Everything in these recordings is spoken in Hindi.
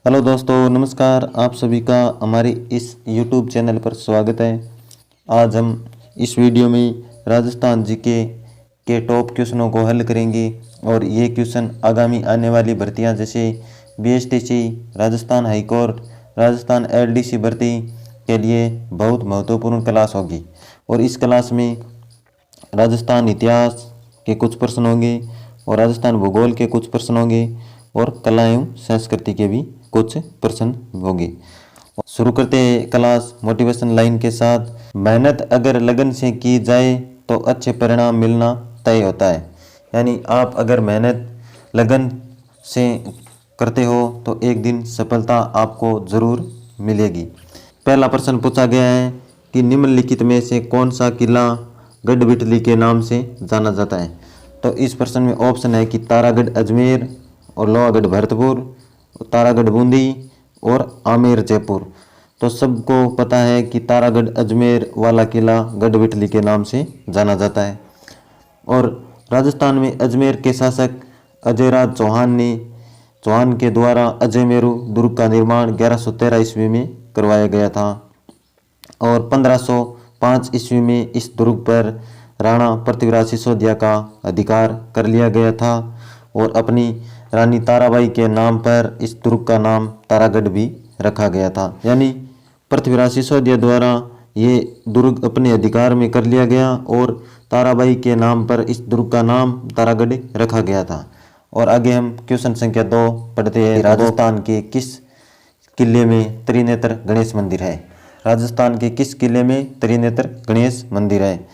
हेलो दोस्तों, नमस्कार। आप सभी का हमारे इस YouTube चैनल पर स्वागत है। आज हम इस वीडियो में राजस्थान जीके के टॉप क्वेश्चनों को हल करेंगे और ये क्वेश्चन आगामी आने वाली भर्तियां जैसे BSTC, Rajasthan high court, Rajasthan LDC भर्ती के लिए बहुत महत्वपूर्ण क्लास होगी। और इस क्लास में राजस्थान इतिहास के कुछ प्रश्न होंगे और राजस्थान भूगोल के कुछ प्रश्न होंगे और कला एवं संस्कृति के भी कुछ प्रश्न होंगे। शुरू करते हैं क्लास मोटिवेशन लाइन के साथ। मेहनत अगर लगन से की जाए तो अच्छे परिणाम मिलना तय होता है। यानी आप अगर मेहनत लगन से करते हो तो एक दिन सफलता आपको ज़रूर मिलेगी। पहला प्रश्न पूछा गया है कि निम्नलिखित में से कौन सा किला गढ़बिटली के नाम से जाना जाता है। तो इस प्रश्न में ऑप्शन है कि तारागढ़ अजमेर और लोहागढ़ भरतपुर, तारागढ़ बूंदी और आमेर जयपुर। तो सबको पता है कि तारागढ़ अजमेर वाला किला गढ़बिटली के नाम से जाना जाता है। और राजस्थान में अजमेर के शासक अजयराज चौहान के द्वारा अजयमेरु दुर्ग का निर्माण 1113 ईस्वी में करवाया गया था और 1505 ईस्वी में इस दुर्ग पर राणा पृथ्वीराज सिसोदिया का अधिकार कर लिया गया था और अपनी रानी ताराबाई के नाम पर इस दुर्ग का नाम तारागढ़ भी रखा गया था। यानी पृथ्वीराज सिसोदिया द्वारा ये दुर्ग अपने अधिकार में कर लिया गया और ताराबाई के नाम पर इस दुर्ग का नाम तारागढ़ रखा गया था। और आगे हम क्वेश्चन संख्या 2 पढ़ते हैं। राजस्थान के किस किले में त्रिनेत्र गणेश मंदिर है? राजस्थान के किस किले में त्रिनेत्र गणेश मंदिर है?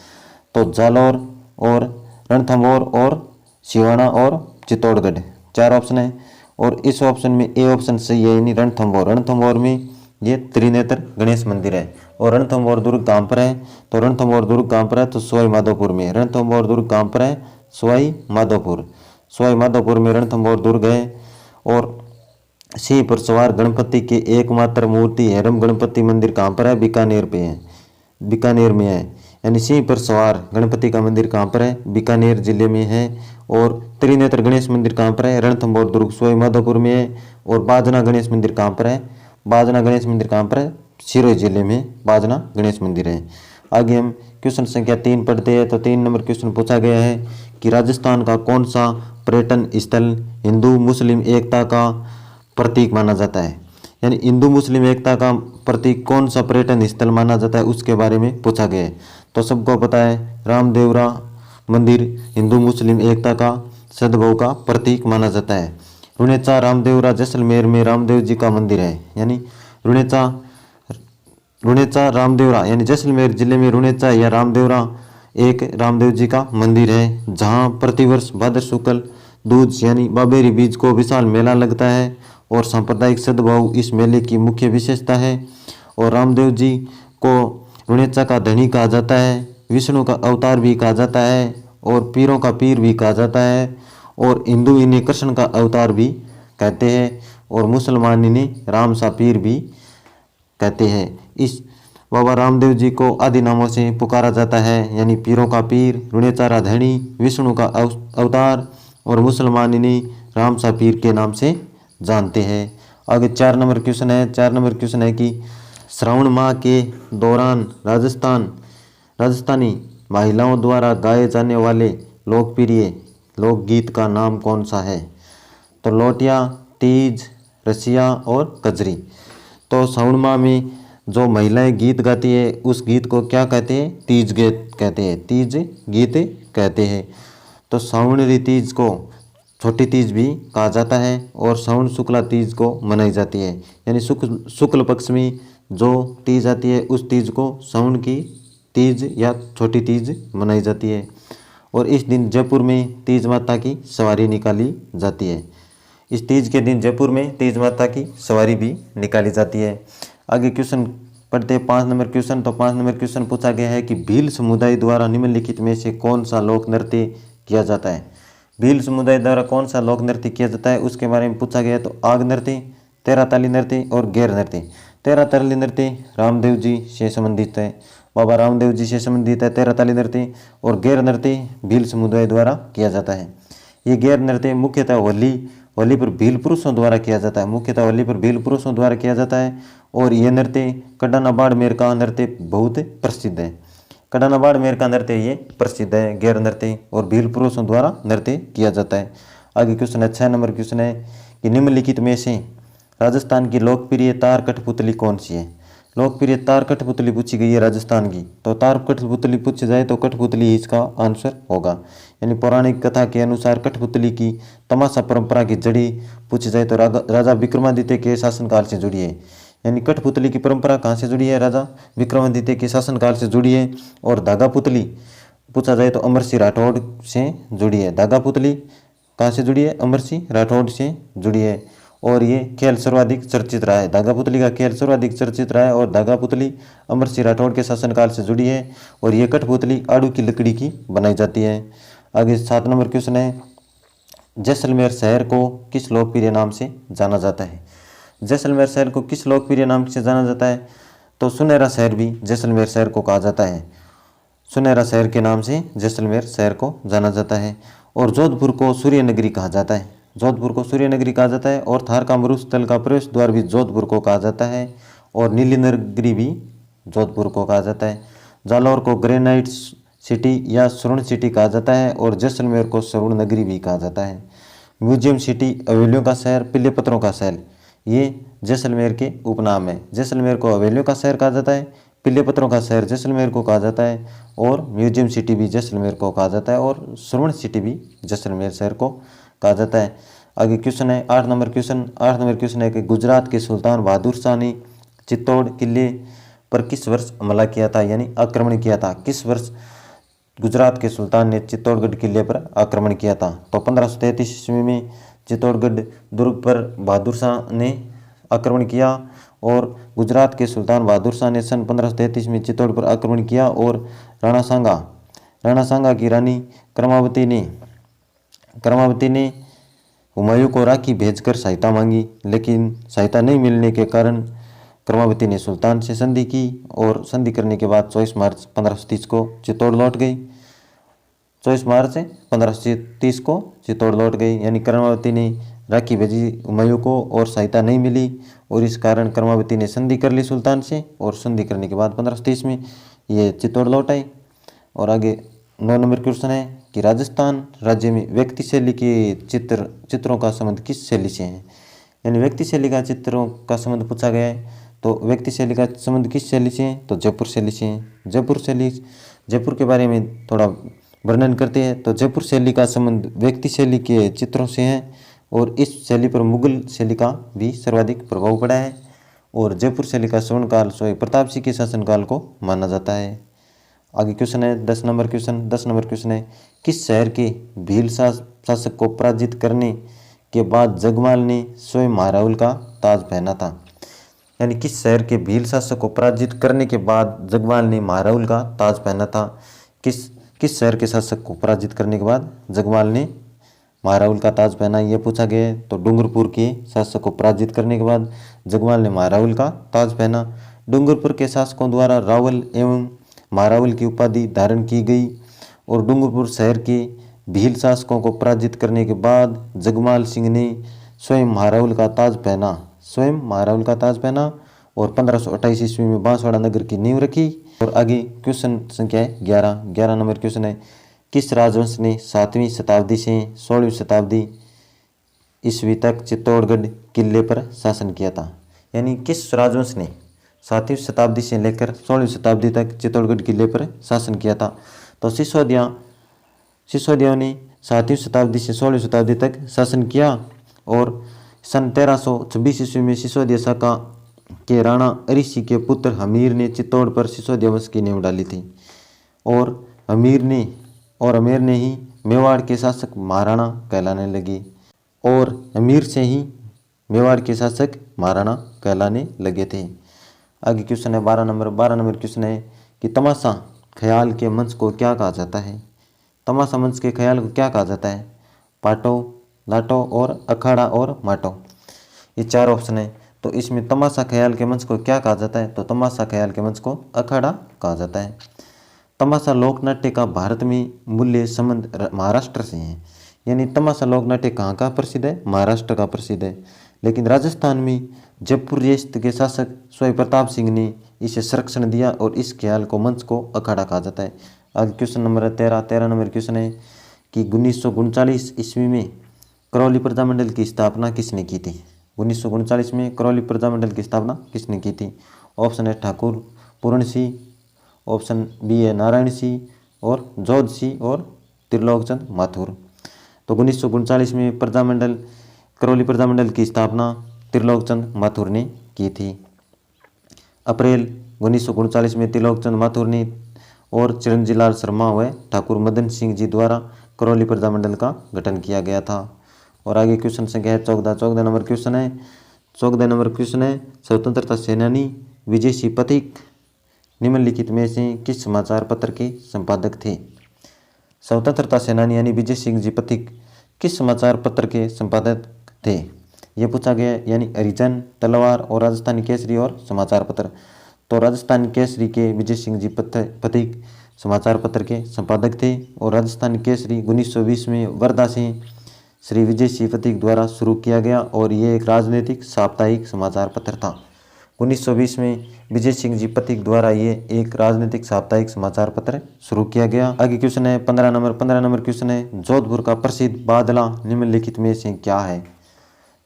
तो जालौर और रणथंभौर और सिवाना और चित्तौड़गढ़, 4 ऑप्शन है। और इस ऑप्शन में ए ऑप्शन सही है, यानी रणथंभौर में ये त्रिनेत्र गणेश मंदिर है। और रणथंभौर दुर्ग कहाँ पर है? तो रणथंभौर दुर्ग कहाँ पर है? तो सवाई माधोपुर में। रणथंभौर दुर्ग कहाँ पर है? सवाई माधोपुर में रणथंभौर दुर्ग है। और सिंह पर सवार गणपति के एकमात्र मूर्ति हेरम गणपति मंदिर कहाँ पर है? बीकानेर में है। यानी सिंह पर सवार गणपति का मंदिर कहाँ पर है? बीकानेर जिले में है। और त्रिनेत्र गणेश मंदिर कहाँ पर है? रणथंभौर दुर्ग सवाई माधोपुर में है। और बाजना गणेश मंदिर कहाँ पर है? सिरोही जिले में बाजना गणेश मंदिर है। आगे हम क्वेश्चन संख्या 3 पढ़ते हैं। तो 3 नंबर क्वेश्चन पूछा गया है कि राजस्थान का कौन सा पर्यटन स्थल हिंदू मुस्लिम एकता का प्रतीक माना जाता है? यानी हिंदू मुस्लिम एकता का प्रतीक कौन सा पर्यटन स्थल माना जाता है, उसके बारे में पूछा गया है। तो सबको पता है रामदेवरा मंदिर हिंदू मुस्लिम एकता का सद्भाव का प्रतीक माना जाता है। रुणेचा रामदेवरा जैसलमेर में रामदेव जी का मंदिर है। यानी रुणेचा रामदेवरा यानी जैसलमेर जिले में रुणेचा या रामदेवरा एक रामदेव जी का मंदिर है, जहाँ प्रतिवर्ष भाद्र शुक्ल दूज यानी बाबेरी बीज को विशाल मेला लगता है और सांप्रदायिक सद्भाव इस मेले की मुख्य विशेषता है। और रामदेव जी को रुणेचा का धनी कहा जाता है, विष्णु का अवतार भी कहा जाता है और पीरों का पीर भी कहा जाता है। और हिंदू इन्हें कृष्ण का अवतार भी कहते हैं और मुसलमान इन्हें राम सा पीर भी कहते हैं। इस बाबा रामदेव जी को आदि नामों से पुकारा जाता है, यानी पीरों का पीर, रुणेचारा धनी, विष्णु का अवतार और मुसलमान इन्हें राम सा पीर के नाम से जानते हैं। आगे 4 नंबर क्वेश्चन है। 4 नंबर क्वेश्चन है कि श्रावण माह के दौरान राजस्थानी महिलाओं द्वारा गाए जाने वाले लोकप्रिय लोकगीत का नाम कौन सा है? तो लोटिया, तीज, रसिया और कजरी। तो श्रावण माह में जो महिलाएं गीत गाती है उस गीत को क्या कहते हैं? तीज गीत कहते हैं। तो श्रावणी तीज को छोटी तीज भी कहा जाता है और श्रावण शुक्ला तीज को मनाई जाती है। यानी शुक्ल पक्ष में जो तीज आती है उस तीज को श्रावण की तीज या छोटी तीज मनाई जाती है। और इस दिन जयपुर में तीज माता की सवारी निकाली जाती है। इस तीज के दिन जयपुर में तीज माता की सवारी भी निकाली जाती है। आगे क्वेश्चन पढ़ते हैं 5 नंबर क्वेश्चन। तो 5 नंबर क्वेश्चन पूछा गया है कि भील समुदाय द्वारा निम्नलिखित में से कौन सा लोक नृत्य किया जाता है? भील समुदाय द्वारा कौन सा लोक नृत्य किया जाता है उसके बारे में पूछा गया है। तो आग नृत्य, तेरह ताली नृत्य और गैर नृत्य। तेरह ताली नृत्य रामदेव जी से संबंधित है, बाबा रामदेव जी से संबंधित है तेरह ताली नृत्य। और गैर नृत्य भील समुदाय द्वारा किया जाता है। ये गैर नृत्य मुख्यतः होली होली पर भील पुरुषों द्वारा किया जाता है, मुख्यतः होली पर भील पुरुषों द्वारा किया जाता है। और ये नृत्य कडाना बाड़मेर का नृत्य बहुत प्रसिद्ध है। कडाना बाड़मेर का नृत्य ये प्रसिद्ध है, गैर नृत्य और भील पुरुषों द्वारा नृत्य किया जाता है। आगे क्वेश्चन है 6 नंबर क्वेश्चन है कि निम्नलिखित में से राजस्थान की लोकप्रिय तार कठपुतली कौन सी है। लोकप्रिय तार कठपुतली पूछी गई है राजस्थान की, तो तार कठपुतली पूछी जाए तो कठपुतली ही इसका आंसर होगा। यानी पौराणिक कथा के अनुसार कठपुतली की तमाशा परंपरा की जड़ी पूछी जाए तो राजा विक्रमादित्य के शासनकाल से जुड़ी है। यानी कठपुतली की परंपरा कहाँ से जुड़ी है, राजा विक्रमादित्य के शासनकाल से जुड़ी है। और धागा पुतली पूछा जाए तो अमर सिंह राठौड़ से जुड़ी है। धागा पुतली कहाँ से जुड़ी है, अमर सिंह राठौड़ से जुड़ी है। और ये खेल सर्वाधिक चर्चित रहा है, धागा पुतली का खेल सर्वाधिक चर्चित रहा है। और धागा पुतली अमर सिंह राठौड़ के शासनकाल से जुड़ी है। और ये कठपुतली आड़ू की लकड़ी की बनाई जाती है। आगे 7 नंबर क्वेश्चन है, जैसलमेर शहर को किस लोकप्रिय नाम से जाना जाता है। जैसलमेर शहर को किस लोकप्रिय नाम से जाना जाता है, तो सुनहरा शहर भी जैसलमेर शहर को कहा जाता है। सुनहरा शहर के नाम से जैसलमेर शहर को जाना जाता है। और जोधपुर को सूर्य नगरी कहा जाता है, जोधपुर को सूर्य नगरी कहा जाता है। और थार का मरुस्थल का प्रवेश द्वार भी जोधपुर को कहा जाता है। और नीली नगरी भी जोधपुर को कहा जाता है। जालौर को ग्रेनाइट सिटी या स्वर्ण सिटी कहा जाता है। और जैसलमेर को स्वर्ण नगरी भी कहा जाता है। म्यूजियम सिटी, हवेलियों का शहर, पीले पत्थरों का शहर, ये जैसलमेर के उपनाम है। जैसलमेर को हवेलियों का शहर कहा जाता है, पीले पत्थरों का शहर जैसलमेर को कहा जाता है। और म्यूजियम सिटी भी जैसलमेर को कहा जाता है। और स्वर्ण सिटी भी जैसलमेर शहर को कहा जाता है। आगे क्वेश्चन है 8 नंबर क्वेश्चन। 8 नंबर क्वेश्चन है कि गुजरात के सुल्तान बहादुर शाह ने चित्तौड़ किले पर किस वर्ष हमला किया था, यानी आक्रमण किया था। किस वर्ष गुजरात के सुल्तान ने चित्तौड़गढ़ किले पर आक्रमण किया था, तो 1533 ईस्वी में चित्तौड़गढ़ दुर्ग पर बहादुर शाह ने आक्रमण किया। और गुजरात के सुल्तान बहादुर शाह ने सन 1533 में चित्तौड़ पर आक्रमण किया। और राणा सांगा की रानी कर्मावती ने हुमायूं को राखी भेजकर सहायता मांगी, लेकिन सहायता नहीं मिलने के कारण कर्मावती ने सुल्तान से संधि की। और संधि करने के बाद 24 मार्च 1530 को चित्तौड़ लौट गई। 24 मार्च 1530 को चित्तौड़ लौट गई। यानी कर्मावती ने राखी भेजी हुमायूं को और सहायता नहीं मिली। और इस कारण कर्मावती ने संधि कर ली सुल्तान से। और संधि करने के बाद 1530 में ये चित्तौड़ लौट आई। और आगे 9 नंबर क्वेश्चन है कि राजस्थान राज्य में व्यक्ति शैली के चित्रों का संबंध किस शैली से है। यानी व्यक्ति शैली का चित्रों का संबंध पूछा गया है, तो व्यक्ति शैली का संबंध किस शैली से है, तो जयपुर शैली से है। जयपुर के बारे में थोड़ा वर्णन करते हैं। तो जयपुर शैली का संबंध व्यक्ति शैली के चित्रों से है। और इस शैली पर मुगल शैली का भी सर्वाधिक प्रभाव पड़ा है। और जयपुर शैली का स्वर्णकाल सोए प्रताप सिंह के शासनकाल को माना जाता है। आगे क्वेश्चन है 10 नंबर क्वेश्चन। 10 नंबर क्वेश्चन है, किस शहर के भील शासक को पराजित करने के बाद जगमाल ने स्वयं महाराहुल का ताज पहना था। यानी किस शहर के भील शासक को पराजित करने के बाद जगमाल ने महाराहुल का ताज पहना था। किस शहर के शासक को पराजित करने के बाद जगमाल ने महाराहुल का ताज पहना, यह पूछा गया है। तो डूंगरपुर के शासक को पराजित करने के बाद जगमाल ने महाराहुल का ताज पहना। डूंगरपुर के शासकों द्वारा रावल एवं महाराहुल की उपाधि धारण की गई। और डूंगरपुर शहर के भील शासकों को पराजित करने के बाद जगमाल सिंह ने स्वयं महाराहुल का ताज पहना। और 1528 ईस्वी में बांसवाड़ा नगर की नींव रखी। और आगे क्वेश्चन संख्या है 11 नंबर क्वेश्चन है, किस राजवंश ने 7वीं शताब्दी से 16वीं शताब्दी ईस्वी तक चित्तौड़गढ़ किले पर शासन किया था। यानी किस राजवंश ने 7वीं शताब्दी से लेकर 16वीं शताब्दी तक चित्तौड़गढ़ किले पर शासन किया था। तो सिसोदियों ने 7वीं शताब्दी से 16वीं शताब्दी तक शासन किया। और सन 1326 ईस्वी में सिसोदिया शाखा के राणा अरिसी के पुत्र हमीर ने चित्तौड़ पर सिसोदिया वंश की नींव डाली थी। और अमीर ने ही मेवाड़ के शासक महाराणा कहलाने लगे। और अमीर से ही मेवाड़ के शासक महाराणा कहलाने लगे थे। आगे क्वेश्चन है 12 नंबर क्वेश्चन है कि तमाशा ख्याल के मंच को क्या कहा जाता है। तमाशा मंच के ख्याल को क्या कहा जाता है, पाटो, लाटो और अखाड़ा और माटो, ये 4 ऑप्शन है। तो इसमें तमाशा ख्याल के मंच को क्या कहा जाता है, तो तमाशा ख्याल के मंच को अखाड़ा कहा जाता है। तमाशा लोक नाट्य का भारत में मूल्य संबंध महाराष्ट्र से है। यानी तमाशा लोक नाट्य कहाँ का प्रसिद्ध है? महाराष्ट्र का प्रसिद्ध है। लेकिन राजस्थान में जयपुर रियासत के शासक स्वयं प्रताप सिंह ने इसे संरक्षण दिया और इस ख्याल को मंच को अखाड़ा कहा जाता है। आगे क्वेश्चन नंबर 13 नंबर क्वेश्चन है कि 1939 ईस्वी में करौली प्रजामंडल की स्थापना किसने की थी? 1939 में करौली प्रजामंडल की स्थापना किसने की थी? ऑप्शन है ठाकुर पूर्ण सिंह, ऑप्शन बी है नारायण सिंह और जोध सिंह और त्रिलोकचंद माथुर। तो 1939 में करौली प्रजामंडल की स्थापना त्रिलोकचंद माथुर ने की थी। अप्रैल 1939 में त्रिलोकचंद माथुर ने और चिरंजी लाल शर्मा व ठाकुर मदन सिंह जी द्वारा करौली प्रजामंडल का गठन किया गया था। और आगे क्वेश्चन संख्या है 14 नंबर क्वेश्चन है। 14 नंबर क्वेश्चन है स्वतंत्रता सेनानी विजय सिंह पथिक निम्नलिखित में से किस समाचार पत्र के संपादक थे? स्वतंत्रता सेनानी यानी विजय सिंह जी पथिक किस समाचार पत्र के संपादक थे? यह पूछा गया। यानी हरिजन, तलवार और राजस्थानी केसरी और समाचार पत्र। तो राजस्थानी केसरी के विजय सिंह जी पथिक समाचार पत्र के संपादक थे और राजस्थानी केसरी 1920 में वर्धा से श्री विजय सिंह पथिक द्वारा शुरू किया गया और ये एक राजनीतिक साप्ताहिक समाचार पत्र था। 1920 में विजय सिंह जी पथिक द्वारा ये एक राजनीतिक साप्ताहिक समाचार पत्र शुरू किया गया। आगे क्वेश्चन है 15 नंबर क्वेश्चन है जोधपुर का प्रसिद्ध बादला निम्नलिखित में से क्या है?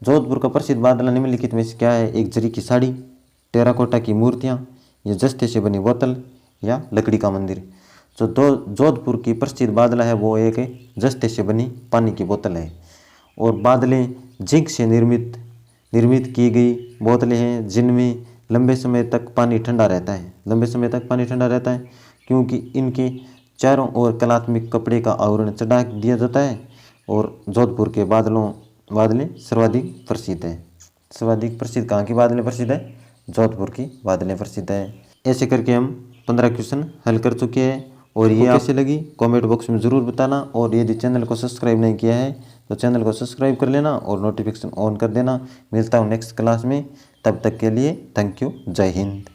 जोधपुर का प्रसिद्ध बादला निम्नलिखित में से क्या है? एक जरी की साड़ी, टेराकोटा की मूर्तियाँ, या जस्ते से बनी बोतल, या लकड़ी का मंदिर। जो जोधपुर की प्रसिद्ध बादला है वो एक जस्ते से बनी पानी की बोतल है। और बादलें जिंक से निर्मित की गई बोतलें हैं जिनमें लंबे समय तक पानी ठंडा रहता है क्योंकि इनके चारों ओर कलात्मक कपड़े का आवरण चढ़ा दिया जाता है। और जोधपुर के बादलें सर्वाधिक प्रसिद्ध है। सर्वाधिक प्रसिद्ध कहाँ की बादलें प्रसिद्ध है? जोधपुर की बादलें प्रसिद्ध है। ऐसे करके हम 15 क्वेश्चन हल कर चुके हैं और ये कैसे लगी कमेंट बॉक्स में ज़रूर बताना। और यदि चैनल को सब्सक्राइब नहीं किया है तो चैनल को सब्सक्राइब कर लेना और नोटिफिकेशन ऑन कर देना। मिलता हूँ नेक्स्ट क्लास में, तब तक के लिए थैंक यू। जय हिंद।